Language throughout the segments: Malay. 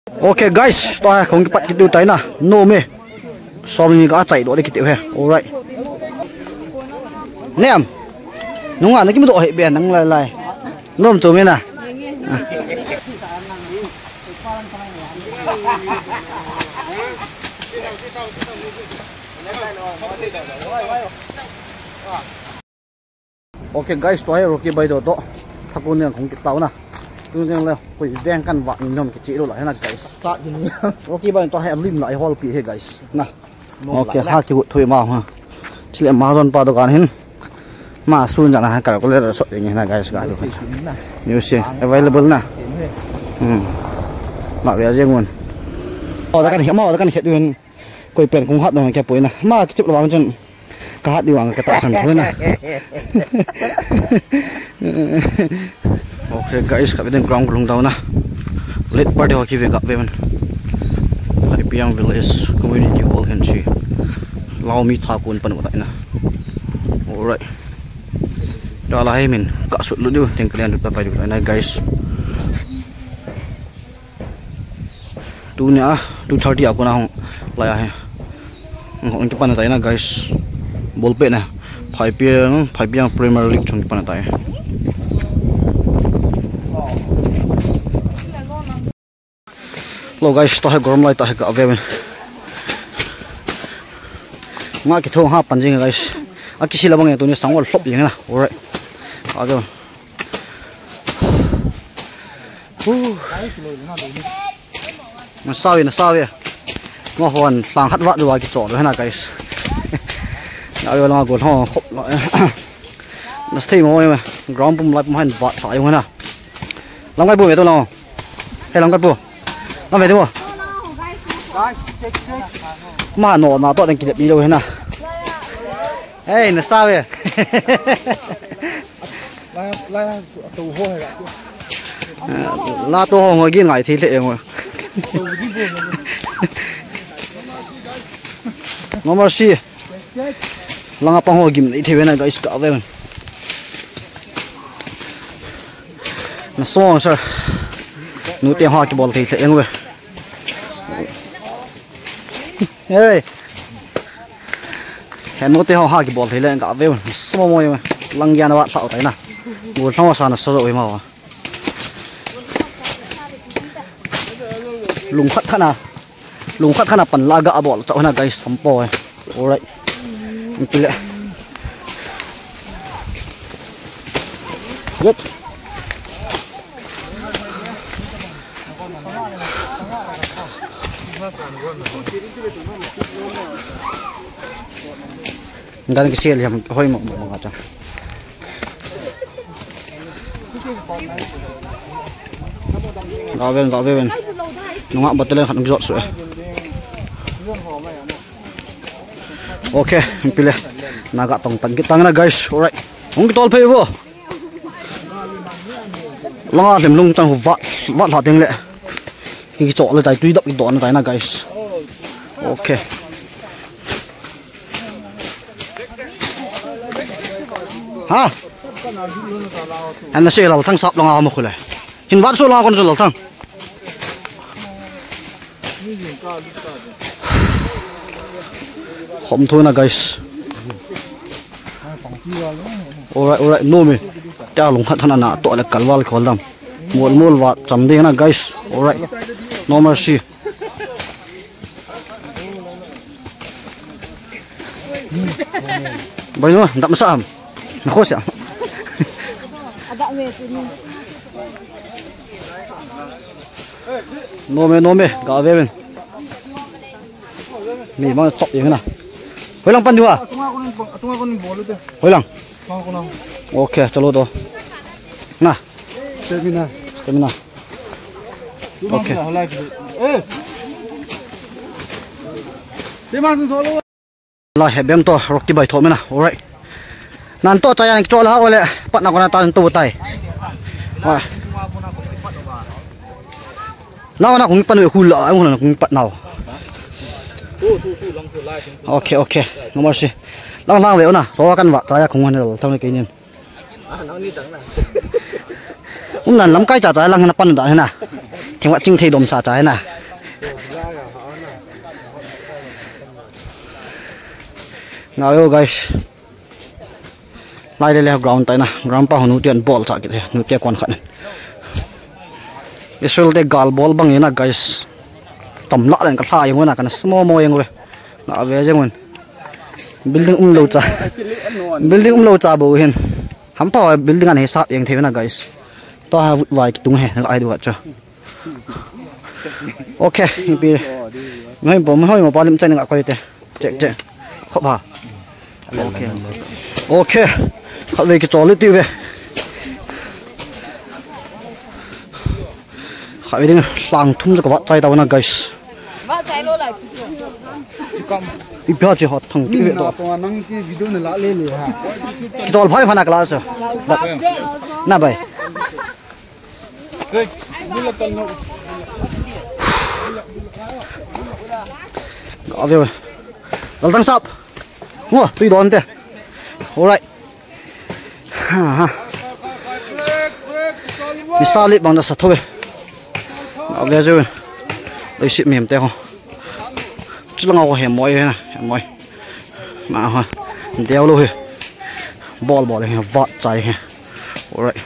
Okay guys, to ha không pat kitu tai na. No me. So ni ka chai do de kitu he. All right. Nem. Nunga na ki mo do he be nang lai lai. Nom chu me na. Okay guys, to ha Rocky bai do to. Thakun ne không kitau na. Tung jeng le koi veng kan wa ni nom ki chi lo la na guys. Sa ni. Rocky bai to ha lim lai hol pi he guys. Na. Okay, ha ki thoi ma ha. Chile ma ron pa do kan hin. Ma sun jana ha calculator so ni na guys ga do. Music available na. Ma ria jeng won. O da kan hi ma da kan het yun koi pen kong hat no ke poi na. Ma ki chip lo ba chen ka hat diwang ka ta san thoi na. Okay guys, kami din ground kulong daw na. Late party hockey we got women. Piang Village Community Hall can see. Lao mi thakun panu na. Alright. Dala hai min ka sut lu du teng kalian ta pai na guys. Tu ni 2:30 aku na hong laya hai. Hong ki pan ta na guys. Ball pe na. 5 piang Premier League chung pan ta. Hello guys, to hai gorom lai ta hai ka avemen. Nga ki thong ha panjing guys. Aki sila bang tu ni sangwal flop yang na. Alright. Ado. Masawi na sawi. Ngo hon lang hat wa do ki chon na guys. Ayo lang go thong khop la. Na stay mo ma. Ground pum lai pum han wa thai mo na. Lang kai bu me to lo. Hey lang kai bu. Nó về đâu? Mà nó to đang kịp đi đâu thế nào? Ê, nó sao vậy? La tô ngồi kia ngại thì lệ rồi. Nó mà xí. Lăng apang hồ gim thì bên này guys cả về. Nó xong rồi. Nụ tiền hoa cái ball thì lệ rồi. Ê, hẹn nốt tiêu hoa cái ball thì lên cả về rồi, small môi mà, lăng gian nó bắt sạo thấy nè, buồn không sao nó sờ rồi mà, lùng khát khăn à, phần la gạ ball chọn là cái sắm bò, alright, mình lại, good. Dan cái xe liam hơi mỏng ngặt ra. Gạo về nó ngậm bật lên hẳn giọt sữa. Ok, pile. Naga tong tan kita na guys. Alright. Ong kitol phe vô. Langa lem lung tang vặt hot tiếng lệ. Cái chỗ lên tay tuy đập cái đoạn này na guys. Ok. Ha? Anh sẽ làm thằng sập lòng áo lại. Hiện vật số lo con số làm thằng. Không thôi na guys. Alright, no me. Cha lùng hắt thằng nào tội là calval khol đam. Mol vặt chấm đi na guys. Alright. No mercy. Bây giờ đậm sao? Nó khó sao? No me, gạo về bên. Mì mang sọc gì thế nào? Hồi lăng pan chưa? Hồi lăng. Ok, chalo đó. Na. Stamina. Ok. Lại hẹp bem to Rocky bài thổi nè, alright. Nan to chạy anh cho là ôi lệ, bắt nào con ta tu tay. Rồi. Nào cũng bắt được hùn lợ, anh hùn cũng bắt nào. Ok, nó mà gì. Lang vậy nè, to căn vợ trái không hùn được, thằng này cái nhìn. Ông lần lắm cái trái lang nó bắt được thế nè. Thì vợ chinh thì đom xả trái nè. Ngayo guys. Lai le ground tai na ground pa honu tian ball cha ki the nu te kon khan. Israel de gal ball bang ina guys. Tam la len ka tha yung na kan small mo yang we. Na ve jeng building lo cha. Building lo cha bo hin. Ham pa building an he sa yang the na guys. To ha vai ki tung he ai du cha. Okay, bi. Mai bom hoi mo pa lim chen nga ko te. Che. Khop ha. Okay. Okay. Khát về cái trò lưỡi tiêu về, khát về đi lang thung cho các bạn chạy đâu nè guys. Đi bây giờ họ thằng tiêu về đó. Cái trò phải phải là cái gì? Nè vậy. Có về rồi. Lần tăng sập. Mua, tuy đón thế. Alright. Đi xa lít bằng nó sạch thôi. Nó về rồi. Đây xịt mềm teo. Chứ là ngọc hẻm mỏi nè, hẻm mỏi. Mà hả? Đeo luôn. Ball này vọt chạy ha. Alright.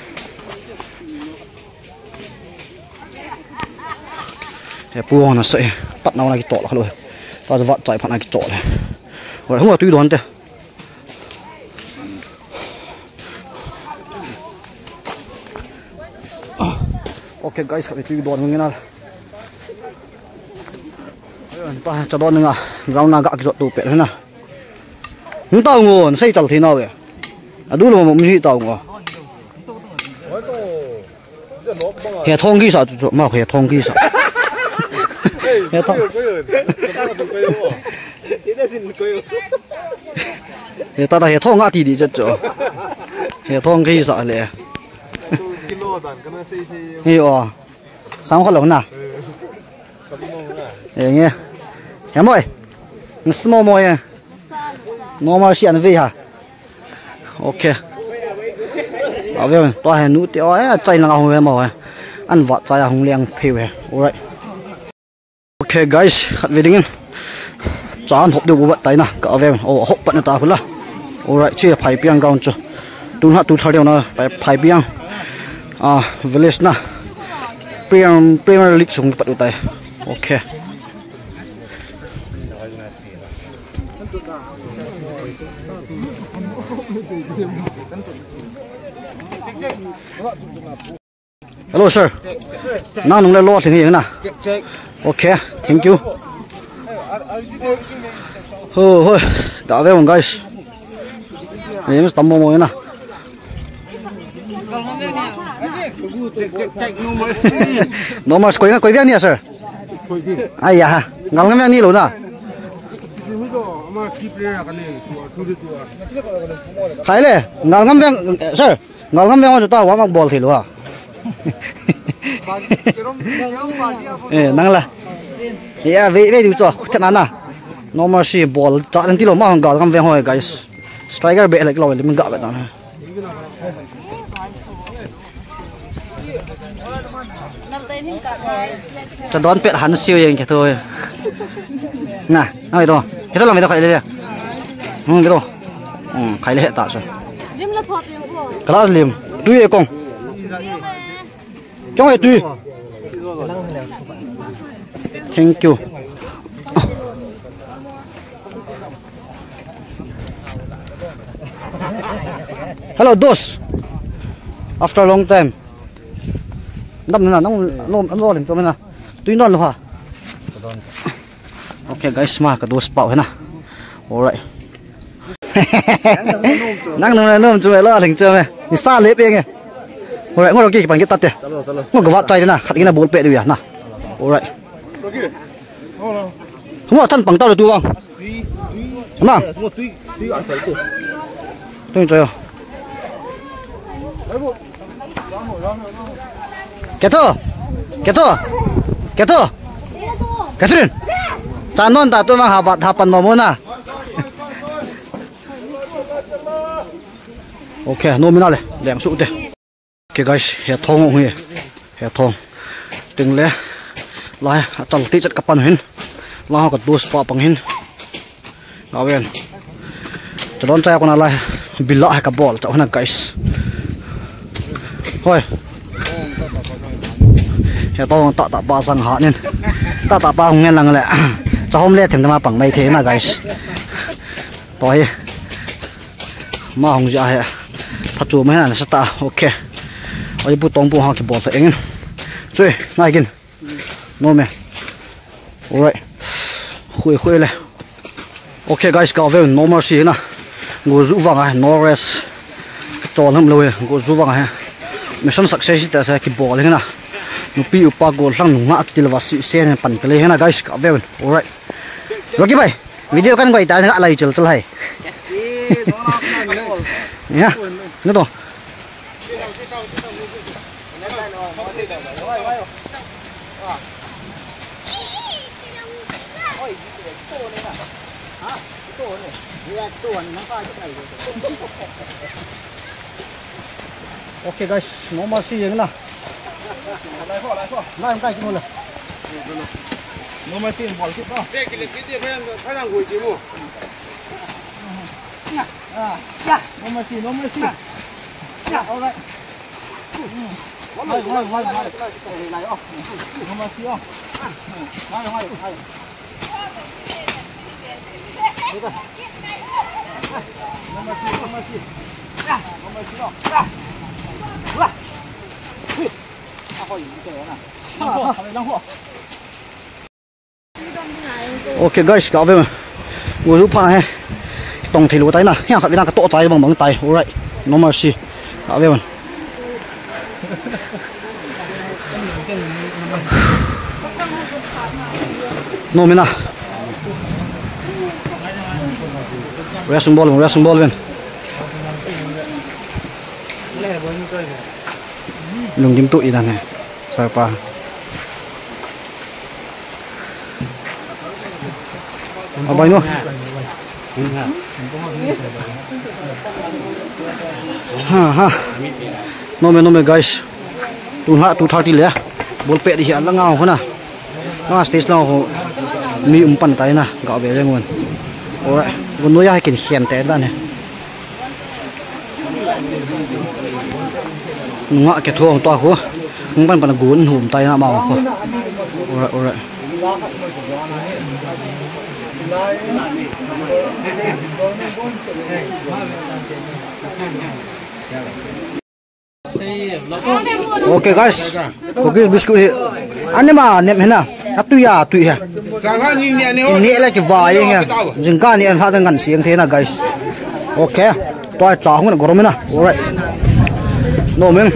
Hẹp buông nó sẽ bắt nó này cái tọt rồi. Tao vọt chạy phát này cái tọt này. Alright, không có tuy đón thế. Okay guys, kami tu don mengenal. Ta cho don nga, ground na ga ki tu pe na. Hung tao ngon, sei chal thi nào vậy? Adu lo mo mi tao ngo. He thong ki sa tu ma he thong ki sa. He thong. He ta he thong nga ti di chet cho. He thong ki sa le. Hiểu sáng khó lắm nè nghe em ơi small mồi normal xiên về hả ok ở bên tôi hay nút tiêu ấy chạy là không về mồi ăn vặt chạy không liang phê về alright ok guys về đi nghe chán hộp đều bộ tay nè cả về hộp bận ta phun la alright chia phải biang ground cho tu hát tu thao điều nó phải biang village na Premier League chung pat utai okay hello sir na nung le lo thing yeng na okay thank you ho da ve guys em stammo mo na normal koi nga koi via ni sir ai ya ngal nga ni lo na khai le ngal ngam veng sir ngal ngam veng ta wa mang ball thi lo à nang la ya ve du cho thật na normal si ball cha an ti lo ma ngal ngam veng hoi guys striker be like lo le min ga ba na cho đón pet hắn siêu yên kìa thôi nè nói đâu cái đó làm gì đâu phải đây cái đó phải lấy hệ tạo rồi cái đó liềm tuy con cho người tuy thank you hello dos after a long time năm là nó làm cho mình là tuy non luôn hả ok guys mà cái đồ spạo thế nào alright năng năng nôm chui lo thành chưa mày đi xa lép nghe alright ngồi kia bằng cái tắt đi ngồi cái vắt tay thế nào khát cái là bốn bệ được nhỉ nào alright không có thân bằng tao được tu không đúng không tôi chơi không Keto, Catherine, Tanon ta tu mang habat hapan mo muna. Okay, nominal leng su te. Okay guys, he thong ngi, he thong. Ting le, lai chal ti chat kapan hin, la ka dus pa pang hin. Gawen. Chadon chai ko na lai bila ha ka ball chaw na guys. Hoi. He to ta ba sang ha nen. Ta ba hong ngen lang le. Cha hom le them ma pang mai the na guys. Toi. Ma hong ja he. Pha chu mai na sa ta. Okay. Oi bu tong bu ha ki ball ta engin. Chui, nai kin. No me. Alright. Hui le. Okay guys, ka ve no mercy na. Go zu wang a no rest. Chol ham lo go zu wang a. Mission success ta sa ki ball na. Nu pi upa gol lang nu ma ki lawasi sen pan kle na guys, ka ve. Alright. Rocky bhai, video kan goi ta na lai chal hai. Ya. Nó to. Okay guys, no mercy yang na. Lai cái cái này. No mercy bỏ chút đó. Cái video phải đang ngồi chứ mu. Ya, no mercy, no mercy. Ya, alright. Hai. Này oh. No mercy oh. Hai. No mercy. Ya, no mercy oh. Wah. Okay guys, cả về ngồi giúp pha này tổng thể lúa tay nè, hiện tại đang cái tổ trái bằng tay, alright, no mercy, cả về mình. No mina, racing ball bên. Lùng kim tụi này, sao pa? Ở bay nữa. Ha. No me guys. Tu thati le. Bol pe di hian la ngau hona. Nga stage lao mi umpan tai na, ga be le ngon. Alright, gun no ya kin hian te da ne. Nga ke thuang to ko. Umpan pan gun hum tai na mau ko. Alright. Okay guys, cookies biscuit. Anh mà ném hả? Tui ha. Ni lại cái vải nghe. Jing ka ni anh phát ngắn xiên thế na guys. Okay, tôi trả không được gồm na. Alright. No men.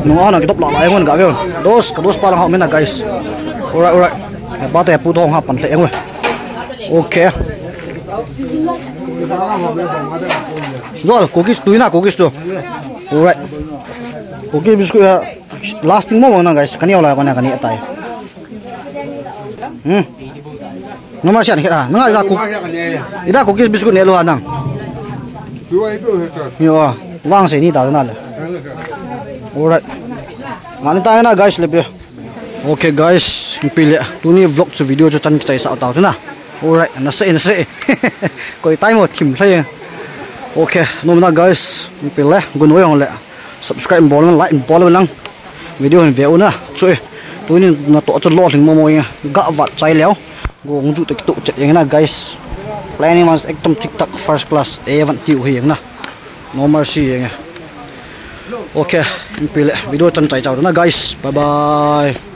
Nó nó cái top lại ngon cả vậy. Dos pa lang họ men na guys. Alright. Bao tay pu thong ha pan lệ ngồi. Okay. Rồi, cookies túi na cookies tu. Alright. Cookies biscuit lasting mo na guys. Kani wala ko na kani atay. Nomor siya kita. Ida cookies biscuit nelo anang. Yo, wang se ni ta na le. Alright. Ngani ta na guys lebih. Okay guys, pilih tu ni vlog tu video tu chan kita sa tau tu na. Alright, nasi. Koi time mo tim sai. Okay, nomor guys, pilih gunoi hong le. Subscribe bol like bol lang. Video hình vẹo na. Chui. Tu ni na to cho lo thing mo mo ya. Ga vat chai leo. Go ngju te tu chet yang na guys. Planning was ekdom TikTok first class. Evan tiu hiang na. No mercy yang. Okay, pilih video chan chai chau na guys. Bye bye.